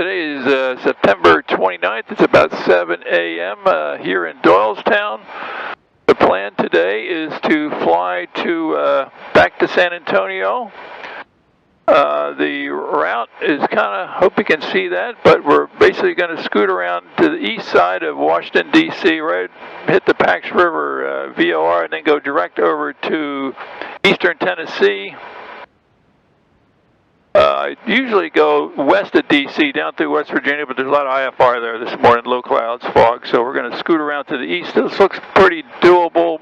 Today is September 29th. It's about 7 a.m. Here in Doylestown. The plan today is to fly back to San Antonio. The route is kind of, hope you can see that, but we're basically going to scoot around to the east side of Washington, D.C., right, hit the Pax River VOR, and then go direct over to eastern Tennessee. I usually go west of D.C. down through West Virginia, but there's a lot of IFR there this morning, low clouds, fog, so we're going to scoot around to the east. This looks pretty doable.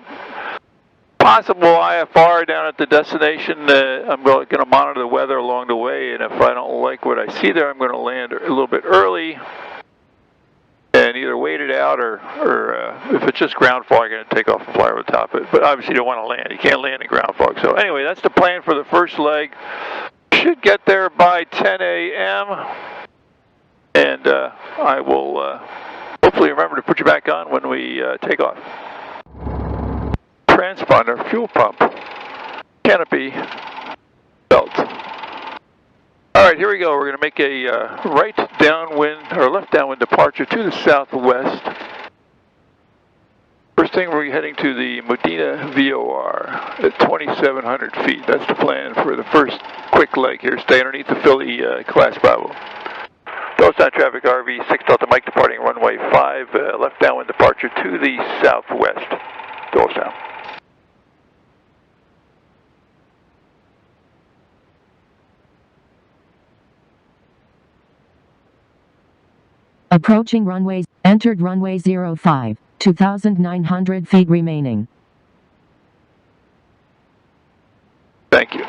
Possible IFR down at the destination. I'm going to monitor the weather along the way, and if I don't like what I see there, I'm going to land a little bit early and either wait it out or if it's just ground fog, I'm going to take off and fly over the top of it. But obviously you don't want to land. You can't land in ground fog. So anyway, that's the plan for the first leg. Should get there by 10 a.m. and I will hopefully remember to put you back on when we take off. Transponder, fuel pump, canopy, belt. All right, here we go. We're going to make a right downwind or left downwind departure to the southwest. First thing, we're heading to the Medina VOR at 2,700 feet. That's the plan for the first quick leg here. Stay underneath the Philly Class Bravo. Doylestown traffic, RV6 Delta Mike departing runway 5, left downwind departure to the southwest. Doylestown. Approaching runways, entered runway 05, 2,900 feet remaining. Thank you.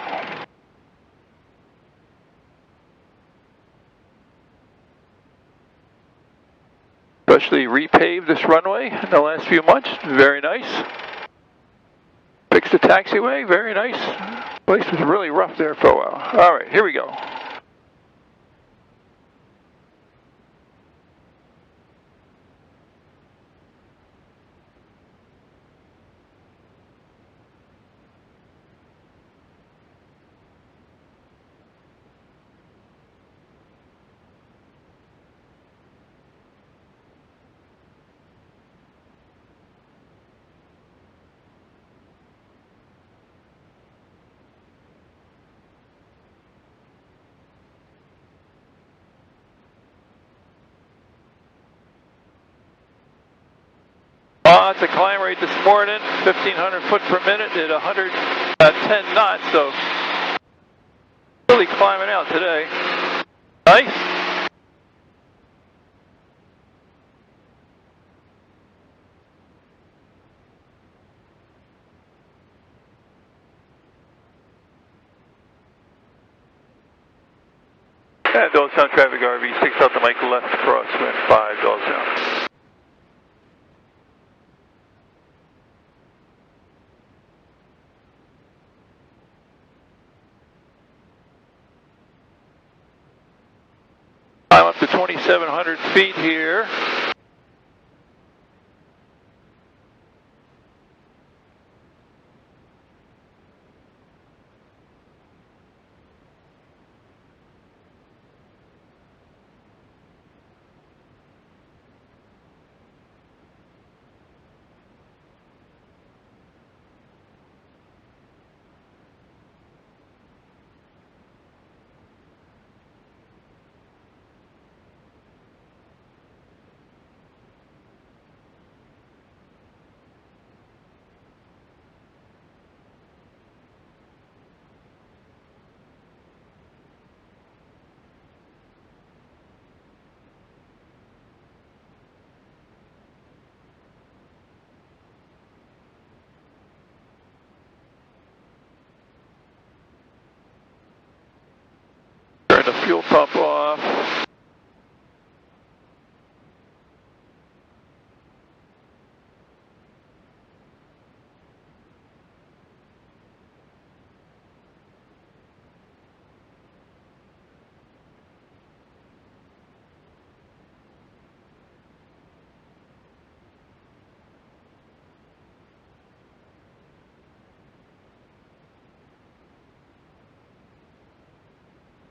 Especially repaved this runway in the last few months. Very nice. Fixed the taxiway. Very nice. Place was really rough there for a while. All right, here we go. It's a climb rate this morning, 1,500 foot per minute at 110 knots, so really climbing out today. Nice. And Doylestown traffic, RV6 Delta Mike left cross, wind 5, Doylestown. I'm up to 2,700 feet here. Turn the fuel pump off.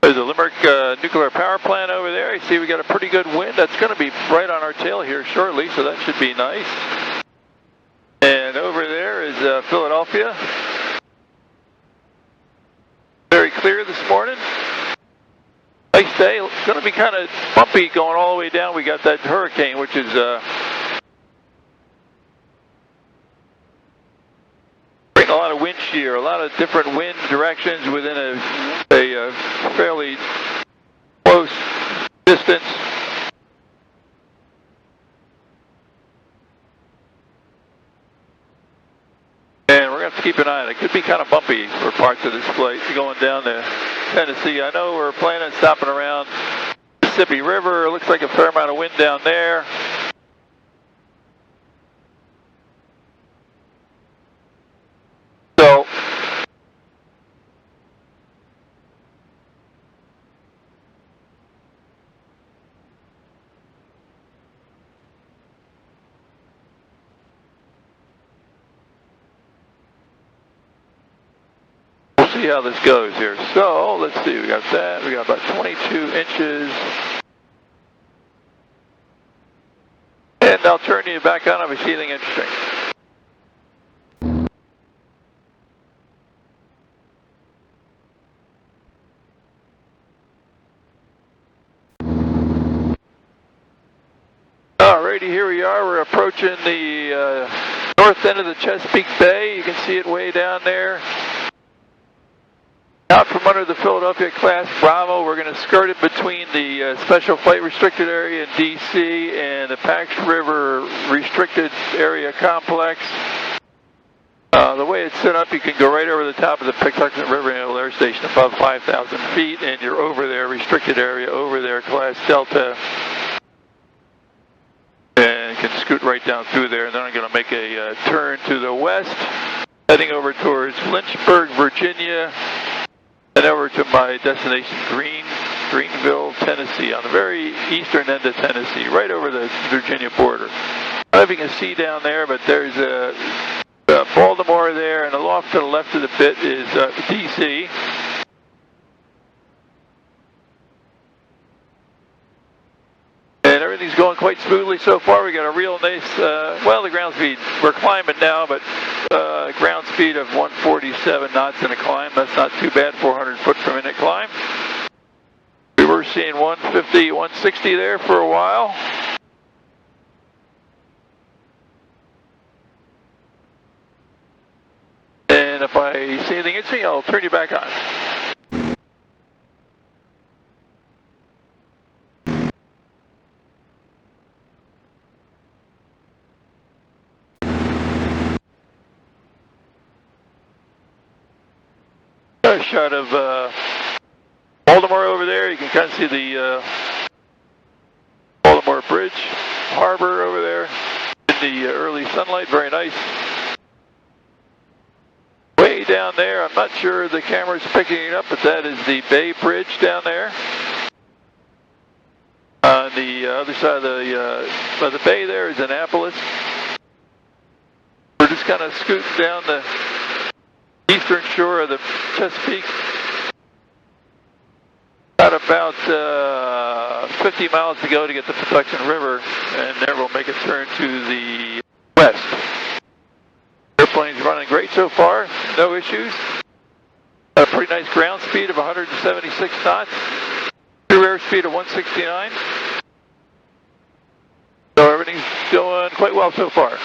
There's a Limerick nuclear power plant over there. You see we got a pretty good wind. That's going to be right on our tail here shortly, so that should be nice. And over there is Philadelphia. Very clear this morning. Nice day. It's going to be kind of bumpy going all the way down. We got that hurricane, which is bringing a lot of wind shear, a lot of different wind directions within a fairly close distance. And we're going to have to keep an eye on it. It could be kind of bumpy for parts of this flight going down to Tennessee. I know we're planning on stopping around Mississippi River. It looks like a fair amount of wind down there. So, we'll see how this goes here. So, let's see, we got that. We got about 22 inches. And I'll turn you back on if I see anything interesting. Alrighty, here we are. We're approaching the north end of the Chesapeake Bay. You can see it way down there. Out from under the Philadelphia class Bravo, we're going to skirt it between the Special Flight Restricted Area in DC and the Pax River Restricted Area Complex. The way it's set up, you can go right over the top of the Patuxent River Naval Air Station above 5,000 feet, and you're over there, restricted area over there, class Delta. And can scoot right down through there, and then I'm going to make a turn to the west, heading over towards Lynchburg, Virginia, and over to my destination, Greenville, Tennessee, on the very eastern end of Tennessee, right over the Virginia border. I don't know if you can see down there, but there's Baltimore there, and off to the left of the bit is DC. And everything's going quite smoothly so far. We got a real nice, well, the ground speed, we're climbing now, but ground speed of 147 knots in a climb. That's not too bad, 400 foot per minute climb. We were seeing 150, 160 there for a while. And if I see anything interesting, I'll turn you back on. A shot of Baltimore over there. You can kind of see the Baltimore Bridge, harbor over there in the early sunlight. Very nice. Way down there, I'm not sure the camera's picking it up, but that is the Bay Bridge down there. On the other side of the bay there is Annapolis. We're just kind of scooting down the eastern shore of the Chesapeake. Got about 50 miles to go to get the Patuxent River, and there we'll make a turn to the west. Airplane's running great so far, no issues. Got a pretty nice ground speed of 176 knots, true airspeed of 169. So everything's going quite well so far.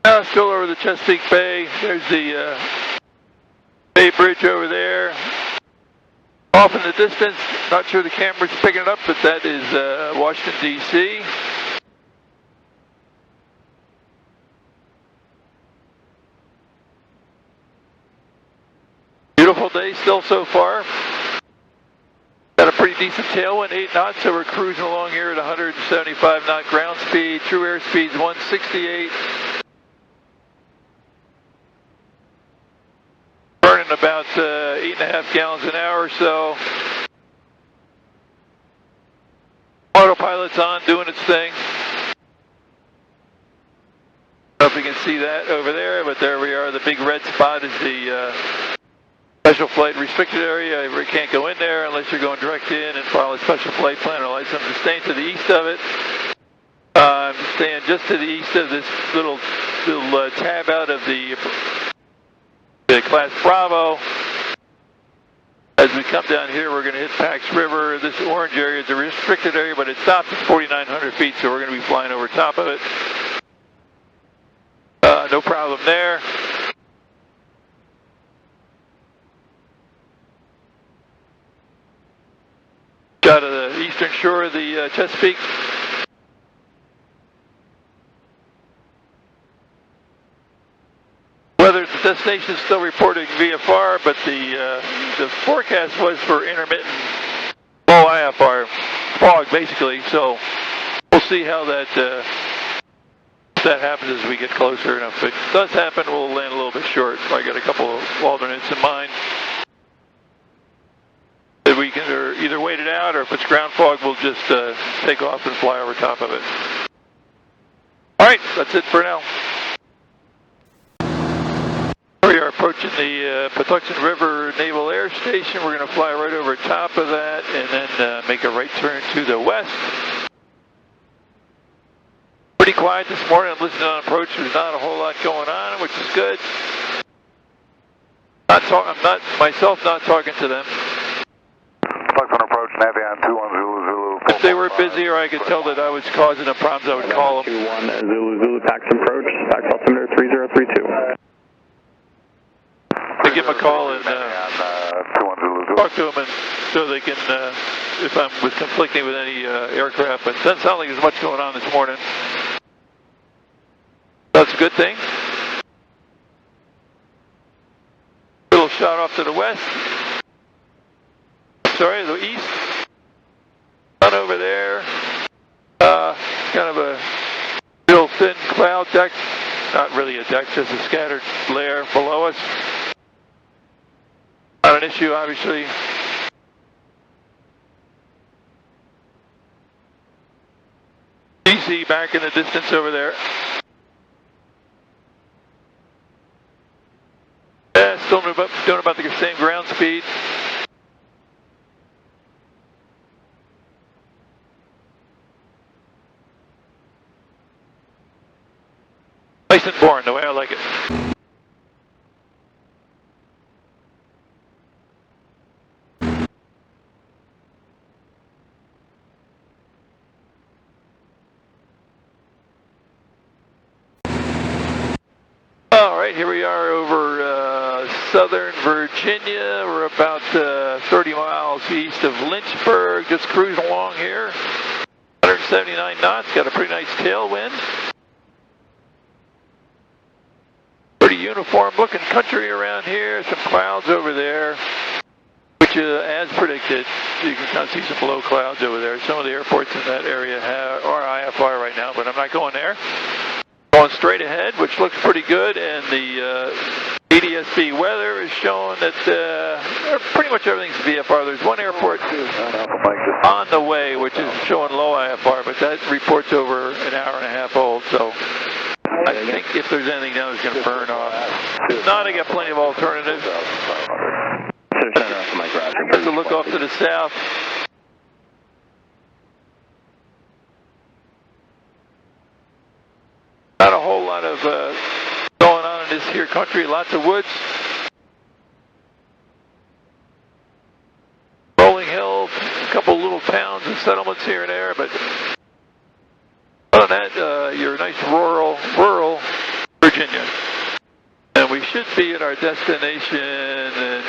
Now still over the Chesapeake Bay. There's the Bay Bridge over there. Off in the distance, not sure the camera's picking it up, but that is Washington, D.C. Beautiful day still so far. Got a pretty decent tailwind, 8 knots, so we're cruising along here at 175 knot ground speed. True airspeed's 168. Burning about 8.5 gallons an hour or so. Autopilot's on, doing its thing. see that over there, but there we are. The big red spot is the special flight restricted area. You can't go in there unless you're going direct in and follow a special flight plan or license. I'm staying to the east of it. I'm staying just to the east of this little tab out of the Class Bravo. As we come down here, we're going to hit Pax River. This orange area is a restricted area, but it stops at 4,900 feet, so we're going to be flying over top of it. No problem there. Shot of the eastern shore of the Chesapeake. Weather at the destination is still reporting VFR, but the forecast was for intermittent low IFR fog, basically. So we'll see how that happens as we get closer. And if it does happen, we'll land a little bit short. I got a couple of alternates in mind. If we can either wait it out, or if it's ground fog, we'll just take off and fly over top of it. All right, that's it for now. We are approaching the Patuxent River Naval Air Station. We're going to fly right over top of that and then make a right turn to the west. Pretty quiet this morning. I'm listening on approach. There's not a whole lot going on, which is good. I'm not myself not talking to them. Patuxent approach, Navion 21 Zulu Zulu. If they were busy or I could tell that I was causing them problems, I would call them. 21 Zulu Zulu Pax approach, Pax altimeter 3032. To give them a call and talk to them, and so they can, if I was conflicting with any aircraft, but it doesn't sound like there's much going on this morning. That's a good thing. Little shot off to the west. Sorry, the east. Sun over there. Kind of a real thin cloud deck. Not really a deck, just a scattered layer below us. Not an issue, obviously. DC back in the distance over there. Yeah, still doing about the same ground speed. Nice and boring, the way I like it. All right, here we are over southern Virginia. We're about 30 miles east of Lynchburg, just cruising along here. 179 knots, got a pretty nice tailwind. Pretty uniform looking country around here, some clouds over there, which as predicted, you can kind of see some low clouds over there. Some of the airports in that area are IFR right now, but I'm not going there. Going straight ahead, which looks pretty good, and the ADSB weather is showing that pretty much everything's VFR. There's one airport on the way, which is showing low IFR, but that report's over an hour and a half old, so I think if there's anything down, it's going to burn off. If not, I got plenty of alternatives. There's a look off to the south. Not a whole lot of going on in this here country. Lots of woods. Rolling hills, a couple little towns and settlements here and there, but other than that, you're nice rural Virginia. And we should be at our destination in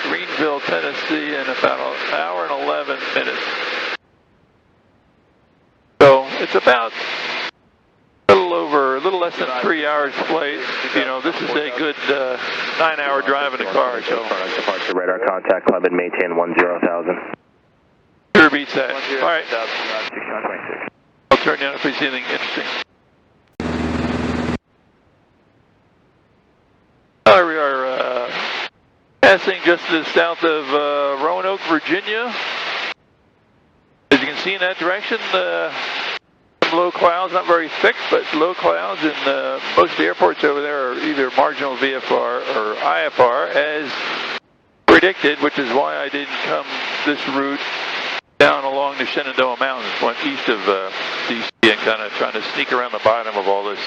Greenville, Tennessee in about an hour and 11 minutes. So it's about a little less than 3 hours flight. You know, this is a good 9-hour drive in the car. So departure radar contact, club and maintain 10,000. Sure beats that. All right. I'll turn down if we see anything interesting. We are passing just to the south of Roanoke, Virginia. As you can see in that direction, some low clouds, not very thick, but low clouds, and most of the airports over there are either marginal VFR or IFR as predicted, which is why I didn't come this route down along the Shenandoah Mountains, went east of DC and kind of trying to sneak around the bottom of all this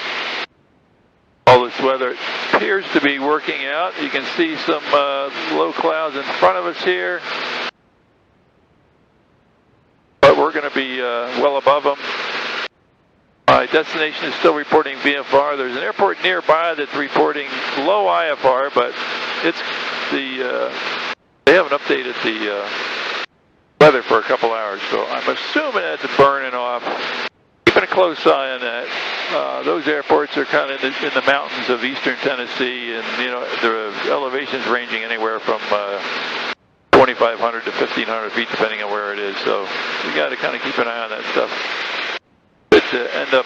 weather. It appears to be working out. You can see some low clouds in front of us here, but we're going to be well above them. My destination is still reporting VFR. There's an airport nearby that's reporting low IFR, but it's they haven't updated the weather for a couple hours, so I'm assuming that's burning off. Keeping a close eye on that. Those airports are kind of in the mountains of eastern Tennessee, and you know the elevations ranging anywhere from 2,500 to 1,500 feet, depending on where it is. So you got to kind of keep an eye on that stuff. But to end up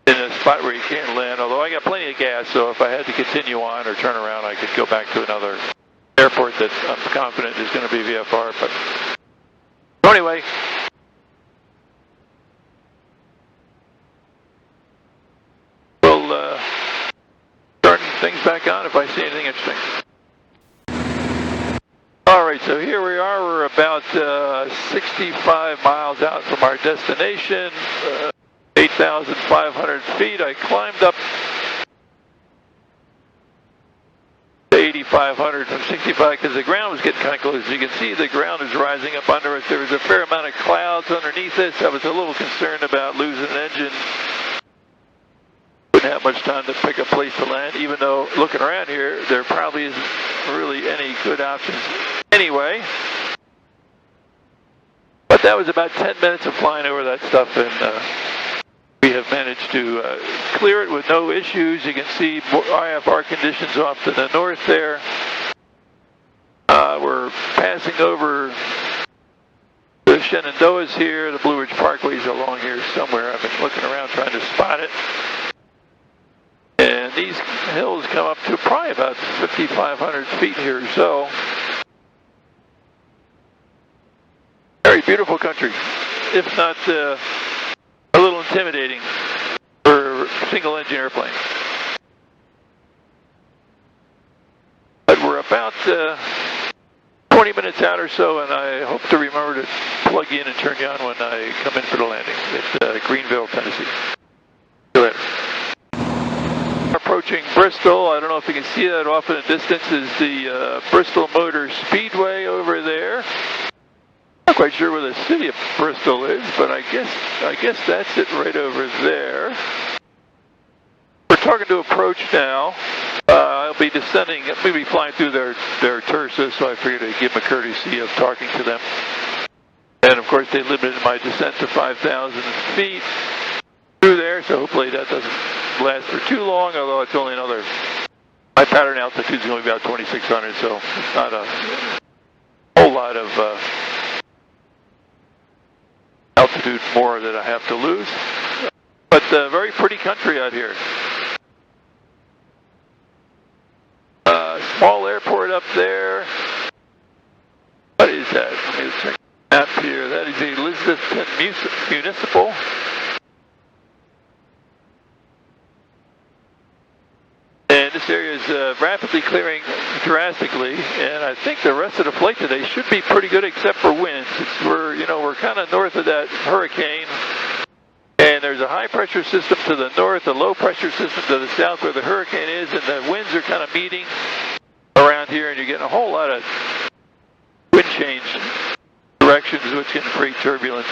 in a spot where you can't land, although I got plenty of gas, so if I had to continue on or turn around, I could go back to another airport that I'm confident is going to be VFR. But anyway, we'll turn things back on if I see anything interesting. All right, so here we are. We're about 65 miles out from our destination, 8,500 feet. I climbed up to 8,500 from 65 because the ground was getting kind of close. As you can see, the ground is rising up under us. There was a fair amount of clouds underneath us. I was a little concerned about losing an engine. Wouldn't have much time to pick a place to land, even though looking around here, there probably isn't really any good options anyway. But that was about 10 minutes of flying over that stuff, and we have managed to clear it with no issues. You can see IFR conditions off to the north there. We're passing over the Shenandoahs here. The Blue Ridge Parkway's along here somewhere. I've been looking around trying to spot it. And these hills come up to probably about 5,500 feet here or so. Very beautiful country, if not a little intimidating for a single engine airplane. But we're about 20 minutes out or so, and I hope to remember to plug in and turn you on when I come in for the landing at Greenville, Tennessee. See you later. Approaching Bristol. I don't know if you can see that off in the distance is the Bristol Motor Speedway over there. Not quite sure where the city of Bristol is, but I guess that's it right over there. We're talking to approach now. I'll be descending. We'll be flying through their Tersa, so I figured I'd give them a courtesy of talking to them. And of course, they limited my descent to 5,000 feet through there, so hopefully that doesn't last for too long, although it's only another, my pattern altitude is going to be about 2,600, so it's not a whole lot of altitude more that I have to lose. But very pretty country out here. Small airport up there. What is that? Let me check the map here. That is the Elizabethton Municipal. And this area is rapidly clearing drastically, and I think the rest of the flight today should be pretty good, except for winds. We're kind of north of that hurricane, and there's a high pressure system to the north, a low pressure system to the south where the hurricane is, and the winds are kind of meeting around here, and you're getting a whole lot of wind change directions, which can create turbulence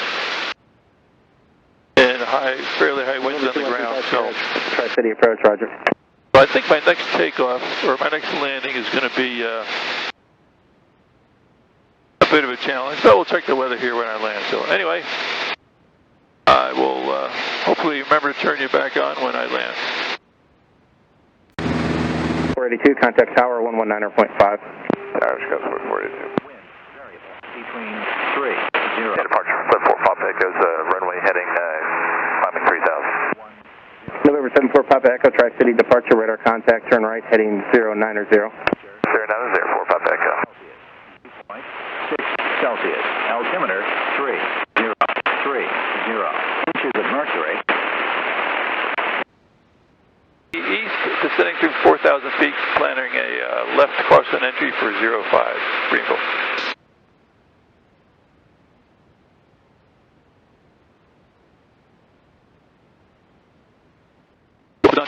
and fairly high winds on the ground. So, Tri-City approach, Roger. I think my next takeoff, or my next landing, is going to be a bit of a challenge, but we'll check the weather here when I land. So anyway, I will hopefully remember to turn you back on when I land. 482, contact tower 119.5. Irish Coast 482. Wind variable between 3 and 0. Yeah, departure from 4 Papa Echo's runway heading climbing 3,000. November 74 Papa Echo, Tri-City departure, radar contact, turn right, heading 090. 090, 4 Papa Echo. 2.6 Celsius, altimeter 3030. She's at Mercury. East, descending through 4,000 feet, planning a left crosswind entry for 05, Greenville. Done.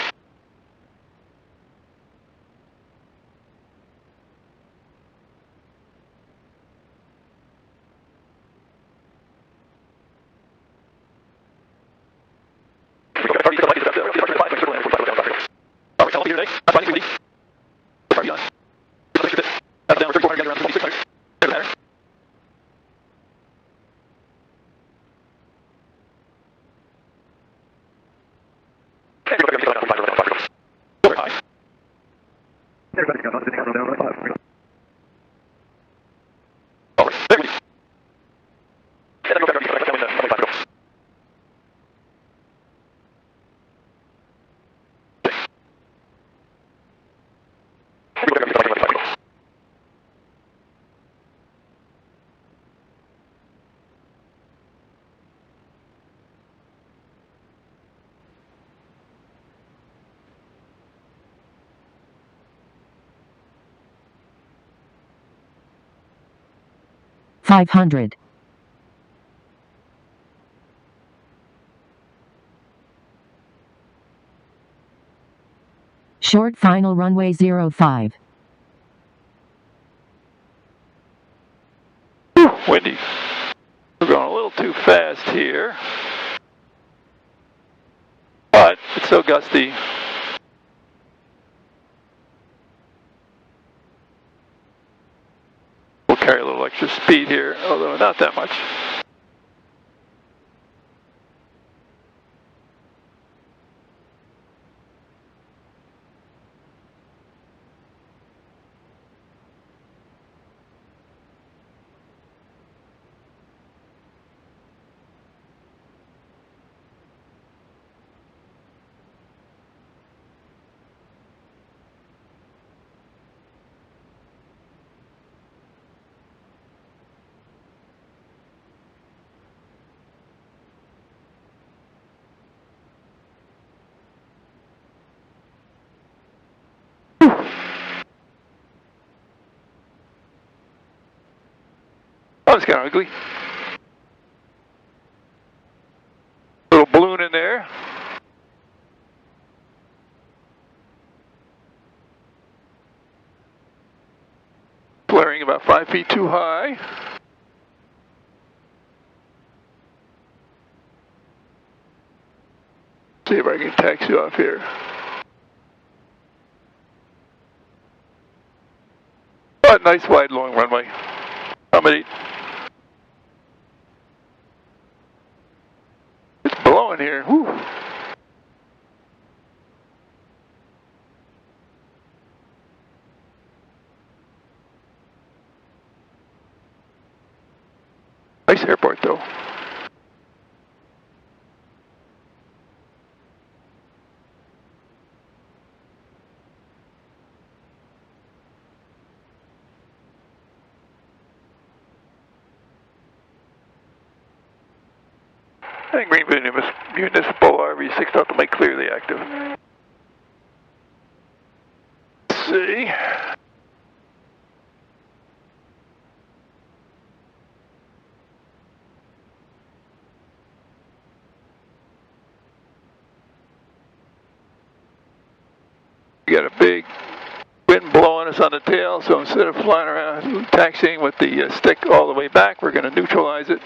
$500. Short final runway 05. Windy. We're going a little too fast here. But it's so gusty. We'll carry a little extra speed here, although not that much. Oh, it's kind of ugly. Little balloon in there. Flaring about 5 feet too high. See if I can taxi off here. But nice wide long runway. Accommodate. It's blowing here. Whew. Nice airport though. I think Greenville Municipal RV6 ought to make clearly active. Let's see. We got a big wind blowing us on the tail, so instead of flying around taxiing with the stick all the way back, we're going to neutralize it.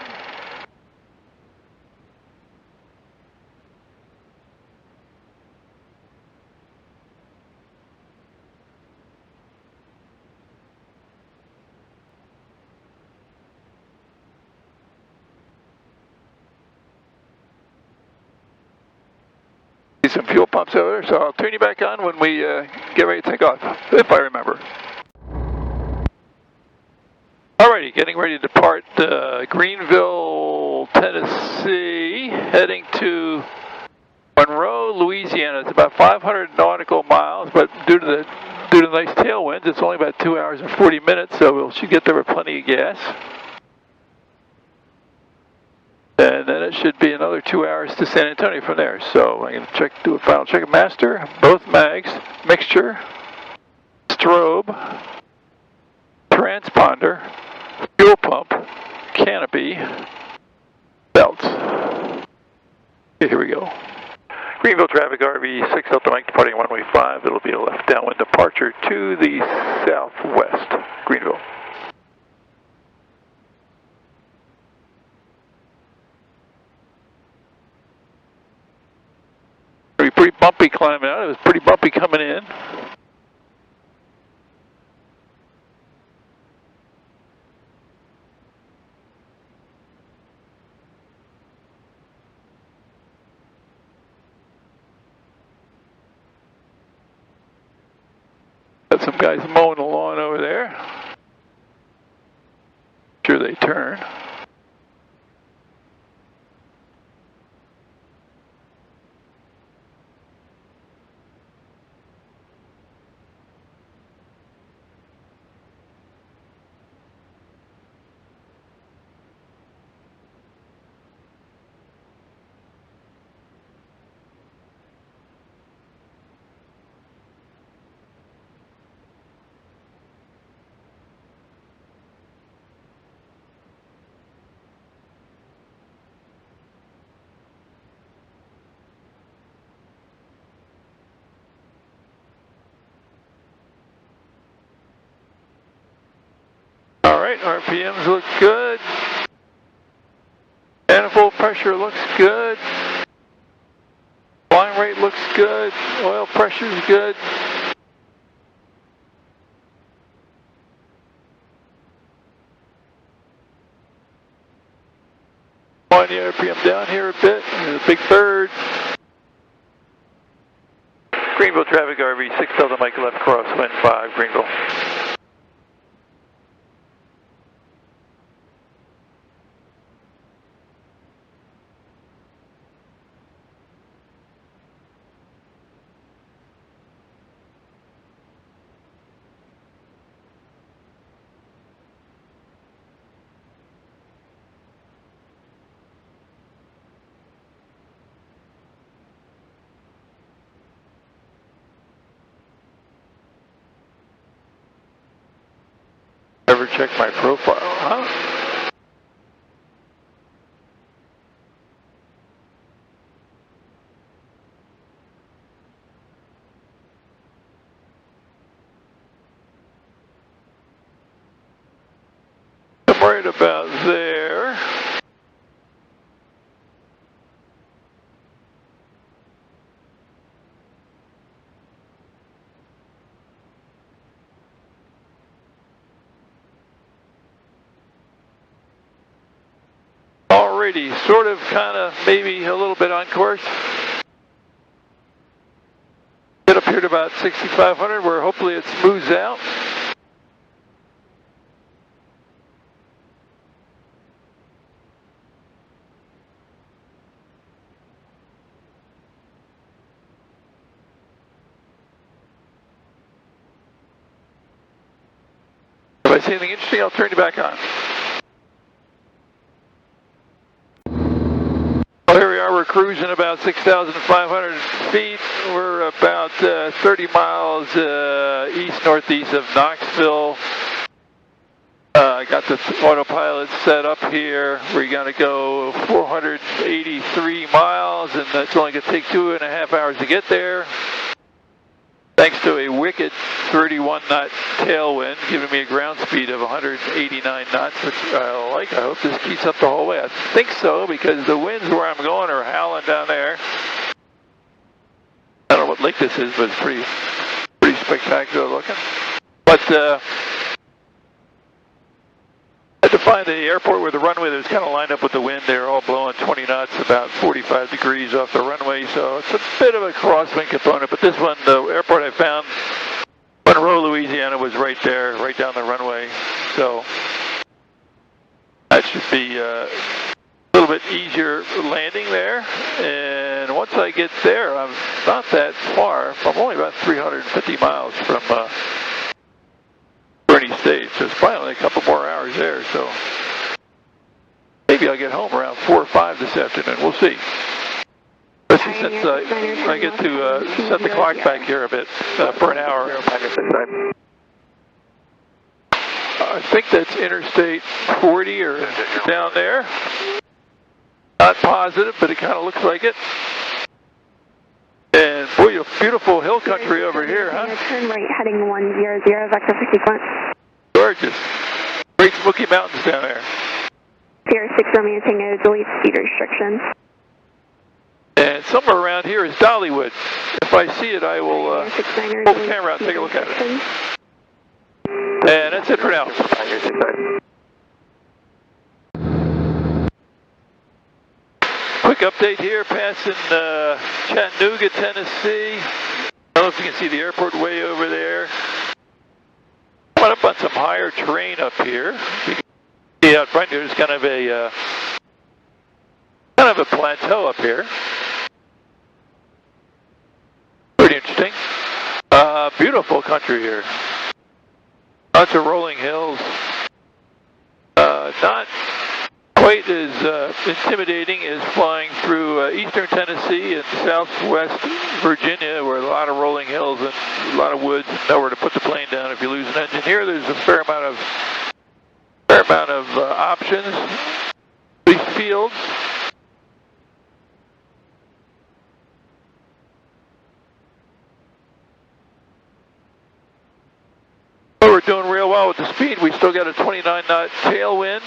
Some fuel pumps over there, so I'll turn you back on when we get ready to take off, if I remember. Alrighty, getting ready to depart Greenville, Tennessee, heading to Monroe, Louisiana. It's about 500 nautical miles, but due to the nice tailwinds, it's only about 2 hours and 40 minutes, so we should get there with plenty of gas. And then it should be another 2 hours to San Antonio from there. So I'm going to do a final check of master, both mags, mixture, strobe, transponder, fuel pump, canopy, belts. Okay, here we go. Greenville traffic, RV6 Delta Mike departing runway 5. It'll be a left downwind departure to the southwest. Greenville. It'll be pretty bumpy climbing out. It was pretty bumpy coming in. Got some guys mowing the lawn over there. Sure they turn. Alright, RPMs look good. Manifold pressure looks good. Climb rate looks good. Oil pressure is good. On the RPM down here a bit. There's a big bird. Greenville traffic, RV6 Delta Mike left cross, wind 5, Greenville. Ever check my profile, huh? I'm right about there. Already sort of, kind of, maybe a little bit on course. Get up here to about 6,500 where hopefully it smooths out. If I see anything interesting, I'll turn you back on. Well, here we are. We're cruising about 6,500 feet. We're about 30 miles east-northeast of Knoxville. I got the autopilot set up here. We're going to go 483 miles, and that's only going to take 2.5 hours to get there. Thanks to a wicked 31-knot tailwind, giving me a ground speed of 189 knots, which I like. I hope this keeps up the whole way. I think so, because the winds where I'm going are howling down there. I don't know what lake this is, but it's pretty spectacular looking. But I had to find the airport where the runway was kind of lined up with the wind. They're all blowing 20 knots, about 45 degrees off the runway, so it's a bit of a crosswind component. But this one, the airport I found, Monroe, Louisiana, was right there, right down the runway. So that should be a little bit easier landing there. And once I get there, I'm not that far. I'm only about 350 miles from Bernie State, so it's probably only a couple more hours there. So maybe I'll get home around 4 or 5 this afternoon. We'll see. Especially since I get to set the clock back here a bit for an hour. I think that's Interstate 40 or down there. Not positive, but it kind of looks like it. And boy, a beautiful hill country over here, huh? Turn right heading 100, vector for sequence. Gorgeous. Great Smoky Mountains down there. Sierra 6 Romeo Tango, delete speed restrictions. And somewhere around here is Dollywood. If I see it, I will pull the camera out and take a look at it. And that's it for now. Quick update here, passing Chattanooga, Tennessee. I don't know if you can see the airport way over there. Coming up on some higher terrain up here. You can see out front there's kind of a plateau up here. Pretty interesting. Beautiful country here. Lots of rolling hills. Not quite as intimidating as flying through eastern Tennessee and southwest Virginia, where a lot of rolling hills and a lot of woods and nowhere to put the plane down if you lose an engine. Here, there's a fair amount of options. These fields. We're doing real well with the speed. We still got a 29 knot tailwind.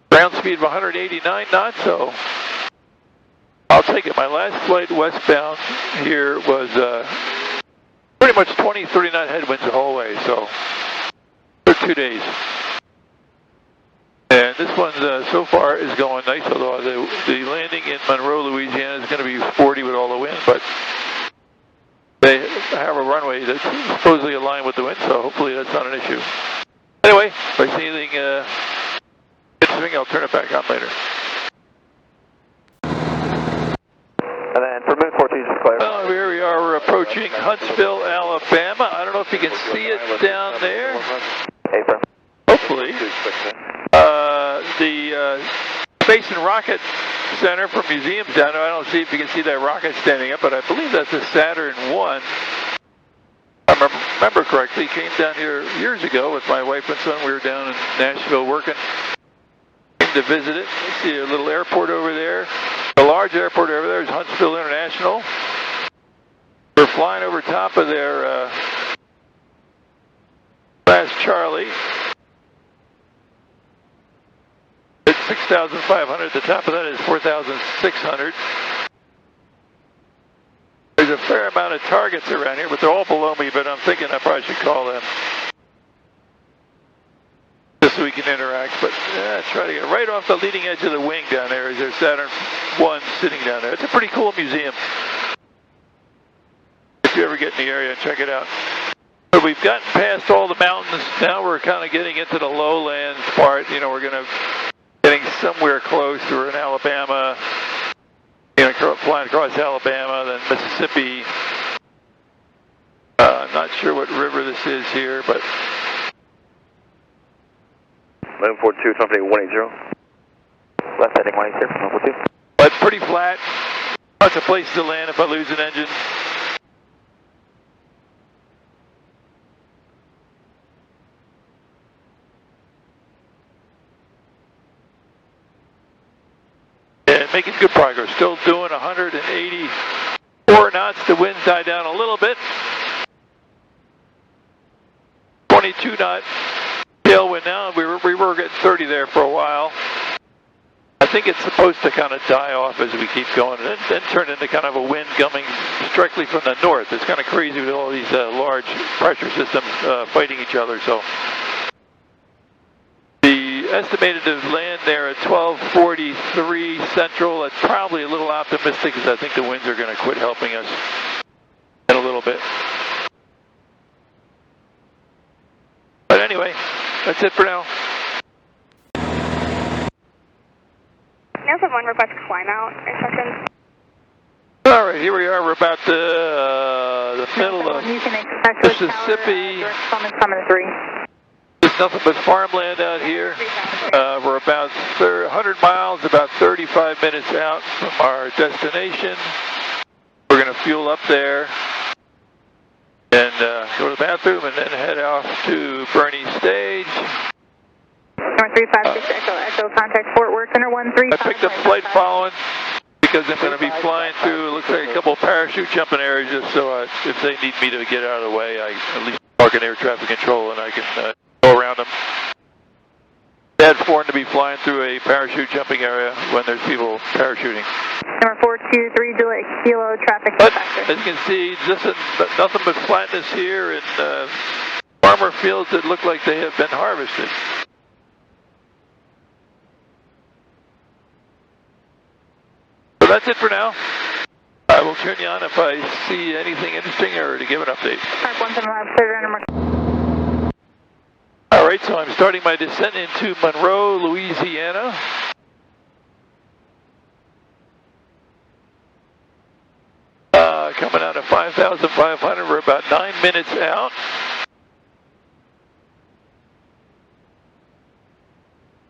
Ground speed of 189 knots, so I'll take it. My last flight westbound here was pretty much 20, 30 knot headwinds the whole way, so for 2 days. And this one so far is going nice, although the landing in Monroe, Louisiana is going to be 40 with all the wind, but they have a runway that's supposedly aligned with the wind, so hopefully that's not an issue. Anyway, if I see anything interesting, I'll turn it back on later. And then for Moon 14, just clarify. Well, here we are. We're approaching Huntsville, Alabama. I don't know if you can see it down there. Hey, sir. Hopefully. The Space and Rocket Center for museums down there. I don't see if you can see that rocket standing up, but I believe that's a Saturn 1. If I remember correctly, came down here years ago with my wife and son. We were down in Nashville working. Came to visit it. You see a little airport over there. The large airport over there is Huntsville International. We're flying over top of their Class Charlie. It's 6,500. The top of that is 4,600. There's a fair amount of targets around here, but they're all below me, but I'm thinking I probably should call them. Just so we can interact, but try to get right off the leading edge of the wing down there is their Saturn 1 sitting down there. It's a pretty cool museum. If you ever get in the area, check it out. But we've gotten past all the mountains. Now we're kind of getting into the lowlands part. You know, we're getting somewhere close. We're in Alabama, flying across Alabama, then Mississippi. Not sure what river this is here, but... Moon 42, company 180. Left heading 180 from 42. But pretty flat. Lots of places to land if I lose an engine. And making good progress. Still doing 184 knots. The wind died down a little bit. 22 knot tailwind now. We were getting 30 there for a while. I think it's supposed to kind of die off as we keep going, and then turn into kind of a wind coming directly from the north. It's kind of crazy with all these large pressure systems fighting each other. So the estimated to land there at 1243 central. That's probably a little optimistic, because I think the winds are going to quit helping us in a little bit. But anyway, that's it for now. Airport 1 request climb out instructions. All right, here we are. We're about the middle of Mississippi. Summit 3. Just nothing but farmland out here. We're about 100 miles, about 35 minutes out from our destination. We're going to fuel up there and go to the bathroom and then head off to Bernie Stage. Number 356 Echo, contact Fort Worth Center 13. I picked up flight following because I'm going to be flying through, it looks like a couple of parachute jumping areas, just so if they need me to get out of the way, I at least park in air traffic control and I can go around them. Bad form to be flying through a parachute jumping area when there's people parachuting. Number 423 Juliet Kilo, traffic But factor. as you can see, just nothing but flatness here and farmer fields that look like they have been harvested. So that's it for now. I will turn you on if I see anything interesting or to give an update. Park 175, third round number. All right, so I'm starting my descent into Monroe, Louisiana. Coming out of 5,500, we're about 9 minutes out.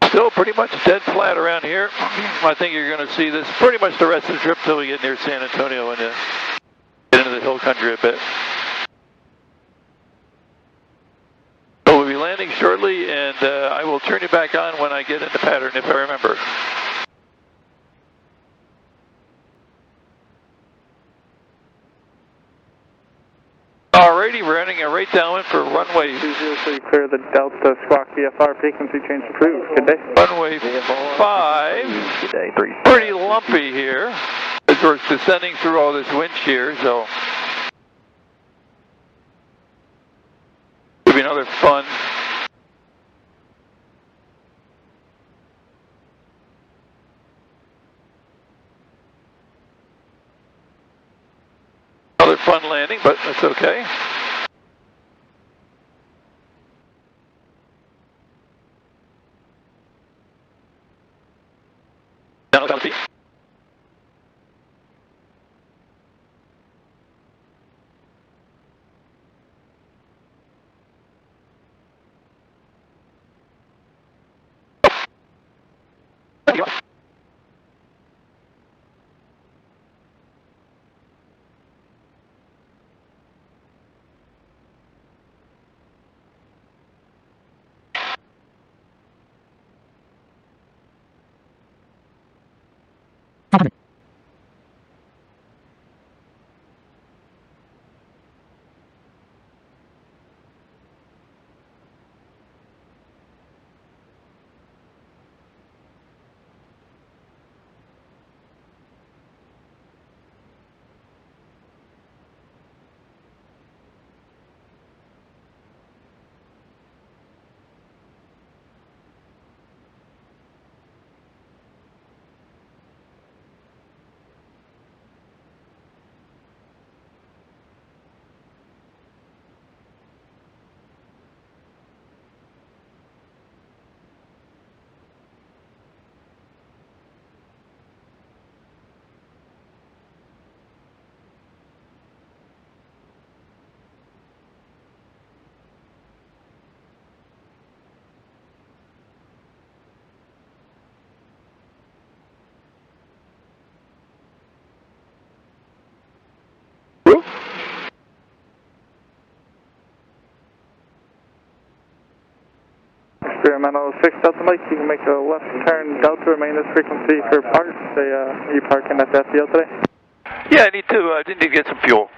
Still pretty much dead flat around here. I think you're going to see this pretty much the rest of the trip till we get near San Antonio and get into the hill country a bit. So we'll be landing shortly, and I will turn you back on when I get into pattern, if I remember. Alrighty, we're running a right downwind for runway. 203, clear the Delta Squawk VFR, frequency change approved. Good day. Runway 5. Good day, 3. Pretty lumpy here as we're descending through all this wind shear, so it'll be another fun. Another fun landing, but that's okay. Down without feet. There you go. Experimental 6 Delta Mike, you can make a left turn Delta, remain this frequency for park. Say, are you parking at the FDL today? Yeah, I need to get some fuel.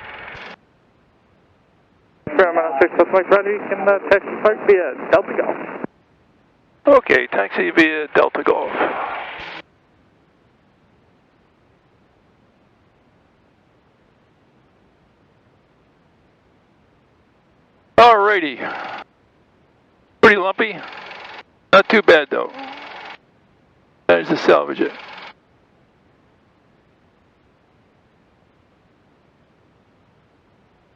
Experimental 6 Delta Mike, ready, you can taxi park via Delta Golf. Okay, taxi via Delta Golf. Alrighty. Pretty lumpy. Not too bad though. Managed to salvage it.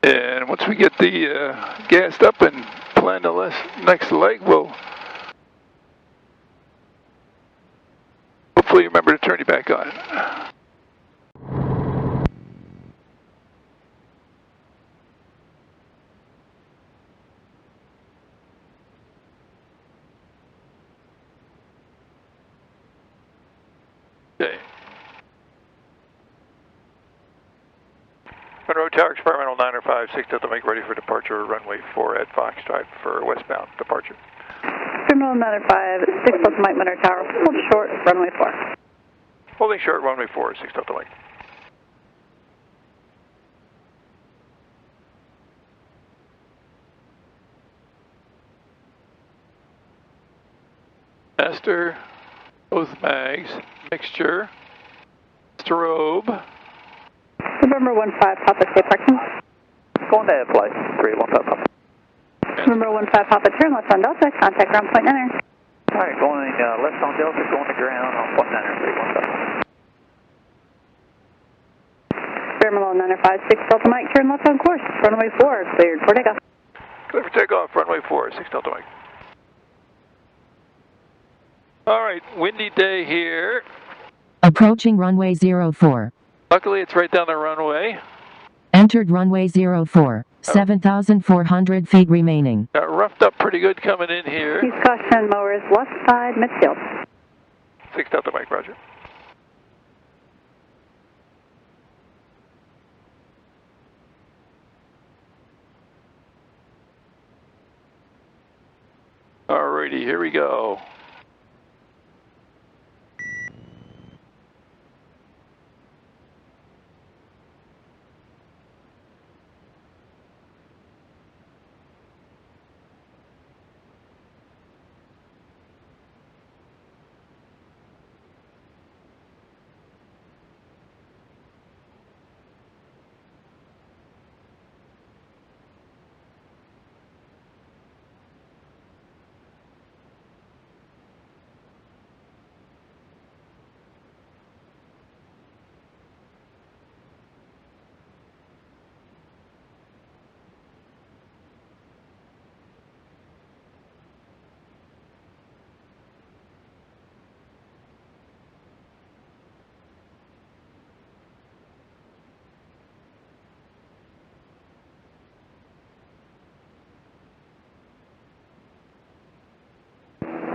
And once we get the gassed up and plan the next leg, we'll hopefully remember to turn you back on. day. Monroe Tower, experimental 956 Delta Mike, ready for departure, runway 4 at Fox Drive for westbound departure. Terminal 956 Delta Mike, Monroe Tower, hold short, runway 4. Holding short, runway 4, 6 Delta Mike. Master, both mags, mixture, strobe. November 15 Papa, stay parking. Going to flight 315 Papa. November 15 Papa, turn left on Delta, contact ground point 9er. Alright, going left on Delta, going to ground on point 9er, 315. Terminal 956 Delta Mike, turn left on course, runway 4, cleared for takeoff. Clear for takeoff, runway 4, 6 Delta Mike. All right, windy day here. Approaching runway 04. Luckily, it's right down the runway. Entered runway 04. 7,400 feet remaining. Got roughed up pretty good coming in here. Use caution, mowers left side, midfield. 6 Delta Mike, roger. Alrighty, here we go.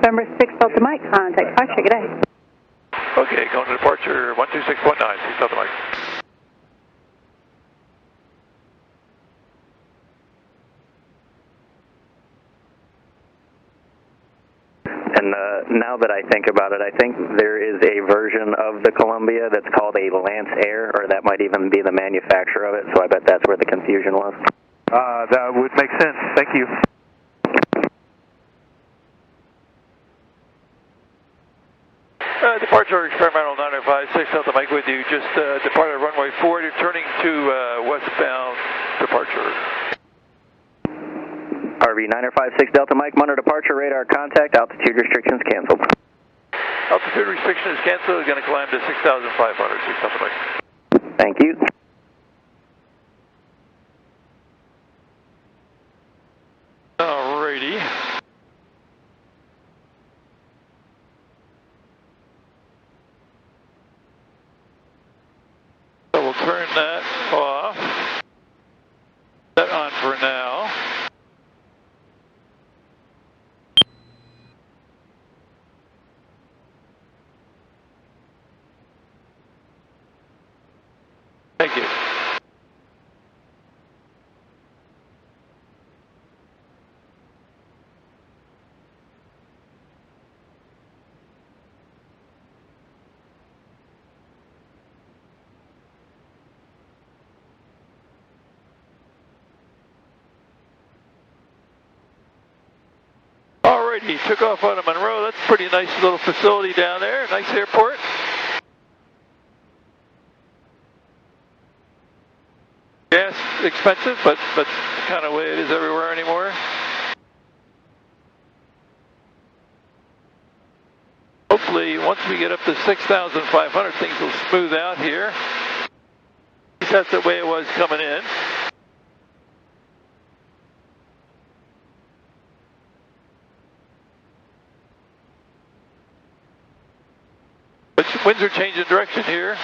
November 6 Delta Mike, contact Fox, good day. Okay, going to departure 126.9, 6 Delta Mike. And now that I think about it, I think there is a version of the Columbia that's called a Lance Air, or that might even be the manufacturer of it, so I bet that's where the confusion was. That would make sense. Thank you. Departure experimental 956 Delta Mike with you. Just departed runway 4, turning to westbound departure. RV956 Delta Mike, Monroe departure, radar contact, altitude restrictions canceled. Altitude restriction is canceled. It's going to climb to 6,500, 6 Delta Mike. Thank you. Alrighty. So we'll turn that off. That on for now. Thank you. Alrighty, took off out of Monroe. That's a pretty nice little facility down there. Nice airport. Gas expensive, but kind of way it is everywhere anymore. Hopefully, once we get up to 6,500, things will smooth out here. At least that's the way it was coming in. But winds are changing direction here.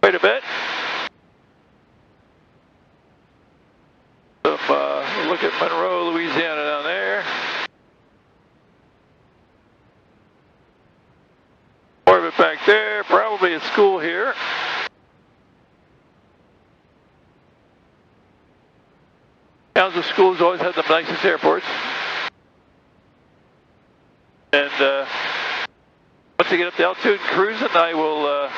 Quite a bit. Look at Monroe, Louisiana down there. back there, probably a school here. Towns with schools always have the nicest airports. And once I get up to altitude and cruising, I will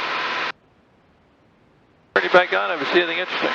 turn you back on if I see anything interesting.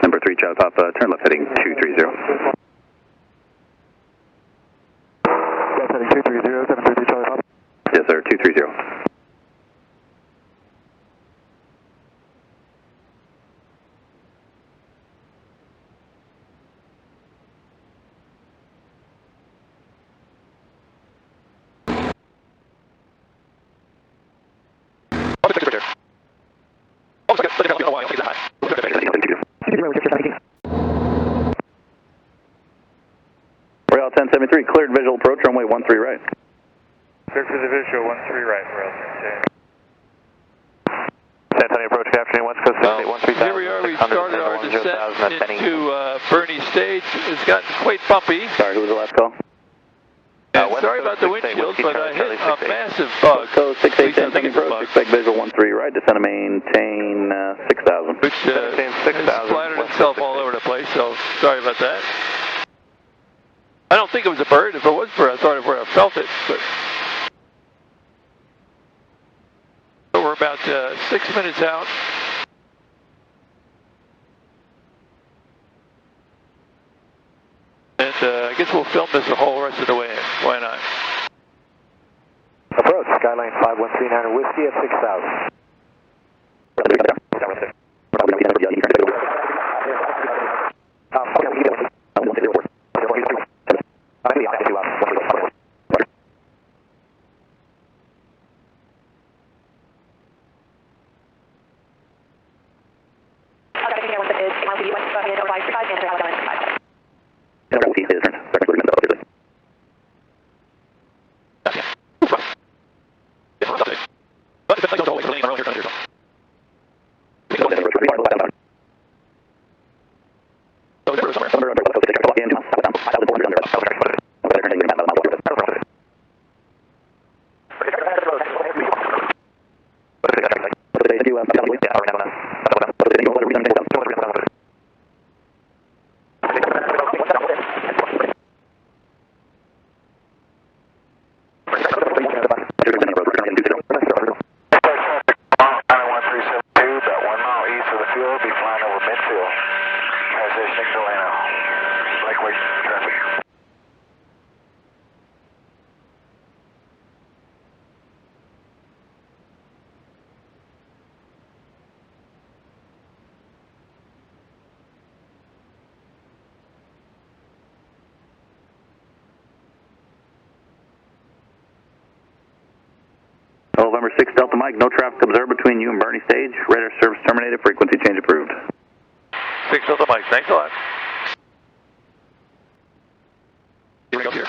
Number 3, Charlie Papa, turn left heading 230. Left heading 230, 730 Charlie Papa. Yes, sir, 230. Rail 1073, cleared visual approach, runway 13 right. Cleared for the visual, 13 right, Rail 10. San Antonio approach capturing West Coast 6813000. Here we are, we started our descent into Bernie Stage. It's gotten quite bumpy. Sorry, who was the last call? And sorry about the windshield, but I hit a massive bug. So 68 San Antonio approach, expect visual 13 right, descend to maintain 6000. Which has splattered itself all over the place, so sorry about that. I don't think it was a bird. If it was a bird, I thought I would have felt it. But so we're about 6 minutes out. And I guess we'll film this the whole rest of the way. Why not? Approach, Skyline 5139 Whiskey at 6000. November 6 Delta Mike, no traffic observed between you and Bernie Stage. Radar service terminated, frequency change approved. 6 Delta Mike, thanks a lot. Here we go here.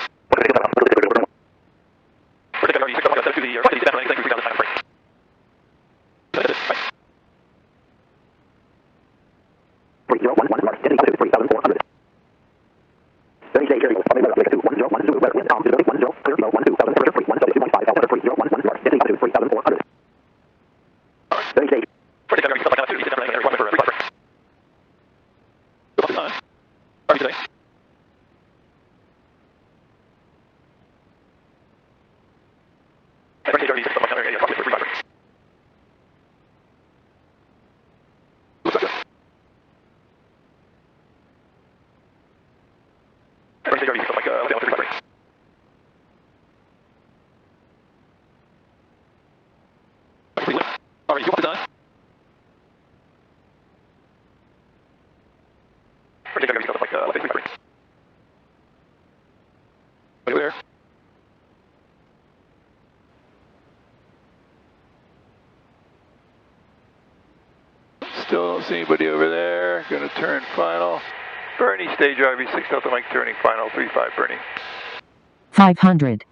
Still don't see anybody over there. Gonna turn final. Bernie, stage RV6 Delta Mike turning final 35 Bernie. 500.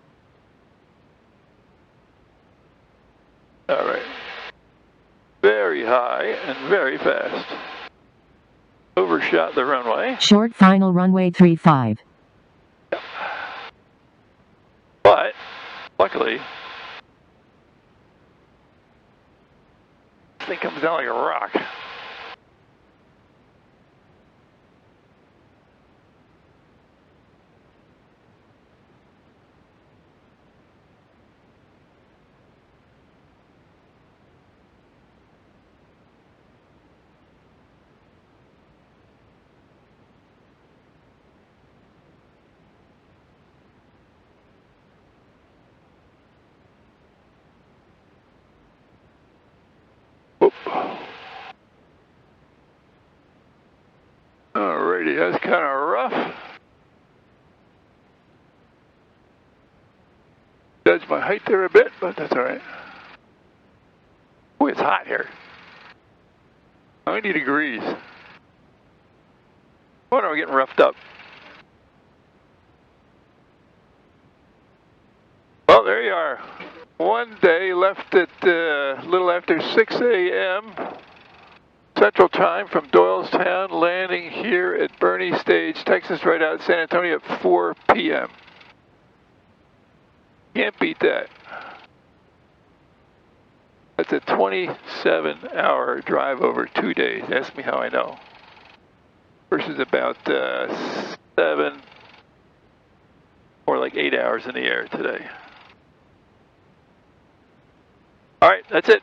All right. Very high and very fast. Overshot the runway. Short final runway 35. But, luckily, this thing comes down like a rock. Whoop. Alrighty, that's kind of rough. Judge my height there a bit, but that's alright. Boy, it's hot here. 90 degrees. Oh no, we're getting roughed up. Well, there you are. One day left at a little after 6 a.m. Central Time from Doylestown, landing here at Bernie Stage, Texas, right out of San Antonio at 4 p.m. Can't beat that. That's a 27-hour drive over 2 days. Ask me how I know. Versus about 7 or like 8 hours in the air today. All right, that's it.